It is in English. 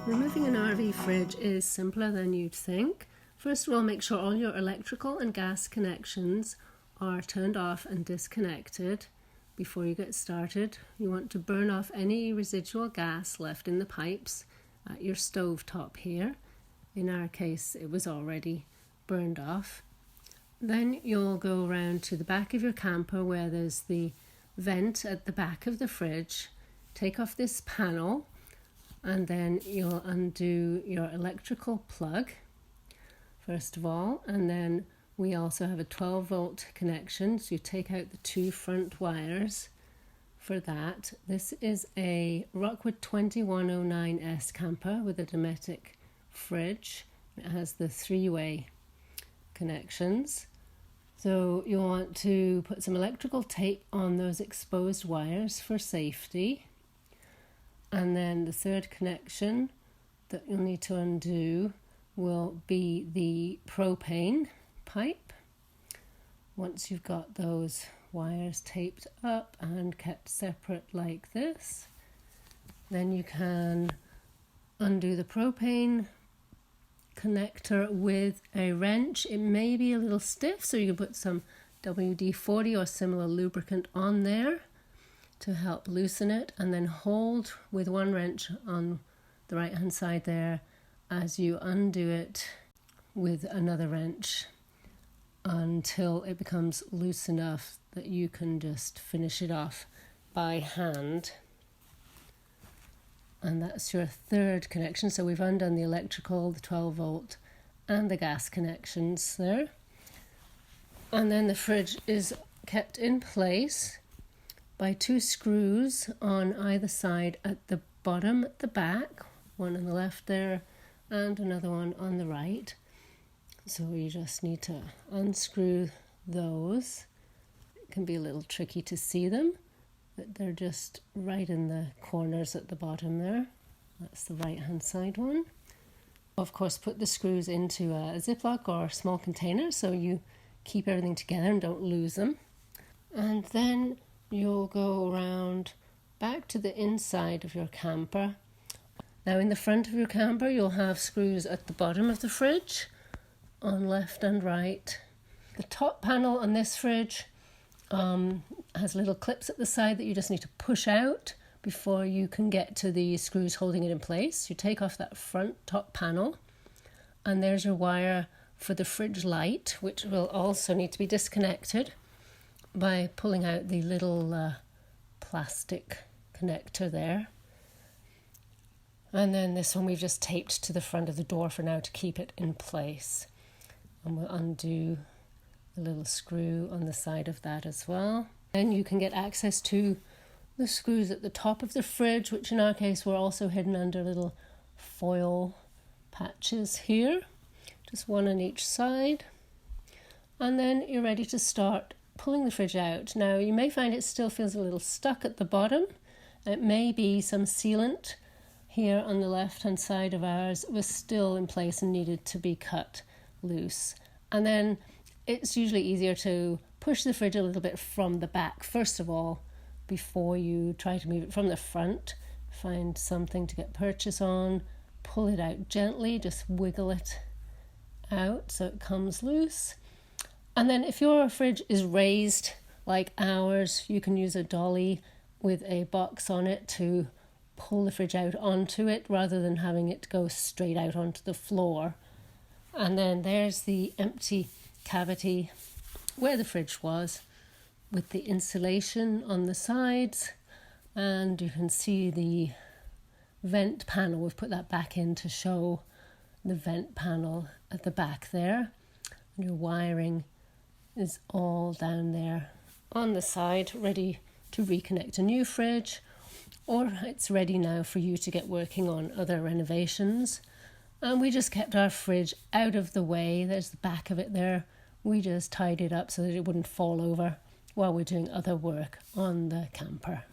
Removing an RV fridge is simpler than you'd think. First of all, make sure all your electrical and gas connections are turned off and disconnected before you get started. You want to burn off any residual gas left in the pipes at your stove top here. In our case, it was already burned off. Then you'll go around to the back of your camper where there's the vent at the back of the fridge. Take off this panel and then you'll undo your electrical plug first of all, and then we also have a 12-volt connection, so you take out the two front wires for that. This is a Rockwood 2109S camper with a Dometic fridge. It has the three-way connections. So you want to put some electrical tape on those exposed wires for safety. And then the third connection that you'll need to undo will be the propane pipe. Once you've got those wires taped up and kept separate like this, then you can undo the propane connector with a wrench. It may be a little stiff, so you can put some WD-40 or similar lubricant on there to help loosen it, and then hold with one wrench on the right hand side there as you undo it with another wrench until it becomes loose enough that you can just finish it off by hand. And that's your third connection. So we've undone the electrical, the 12-volt and the gas connections there. And then the fridge is kept in place by two screws on either side at the bottom at the back, one on the left there and another one on the right. So you just need to unscrew those. It can be a little tricky to see them, but they're just right in the corners at the bottom there. That's the right hand side one. Of course, put the screws into a Ziploc or small container so you keep everything together and don't lose them. And then you'll go around back to the inside of your camper. Now in the front of your camper you'll have screws at the bottom of the fridge on left and right. The top panel on this fridge has little clips at the side that you just need to push out before you can get to the screws holding it in place. You take off that front top panel and there's your wire for the fridge light, which will also need to be disconnected by pulling out the little plastic connector there. And then this one we've just taped to the front of the door for now to keep it in place. And we'll undo the little screw on the side of that as well. Then you can get access to the screws at the top of the fridge, which in our case were also hidden under little foil patches here. Just one on each side. And then you're ready to start pulling the fridge out. Now you may find it still feels a little stuck at the bottom. It may be some sealant here on the left hand side of ours was still in place and needed to be cut loose. And then it's usually easier to push the fridge a little bit from the back first of all before you try to move it from the front. Find something to get purchase on, pull it out gently, just wiggle it out so it comes loose. And then if your fridge is raised like ours, you can use a dolly with a box on it to pull the fridge out onto it rather than having it go straight out onto the floor. And then there's the empty cavity where the fridge was with the insulation on the sides, and you can see the vent panel. We've put that back in to show the vent panel at the back there. And your wiring is all down there on the side, ready to reconnect a new fridge, or it's ready now for you to get working on other renovations. And we just kept our fridge out of the way. There's the back of it there. We just tied it up so that it wouldn't fall over while we're doing other work on the camper.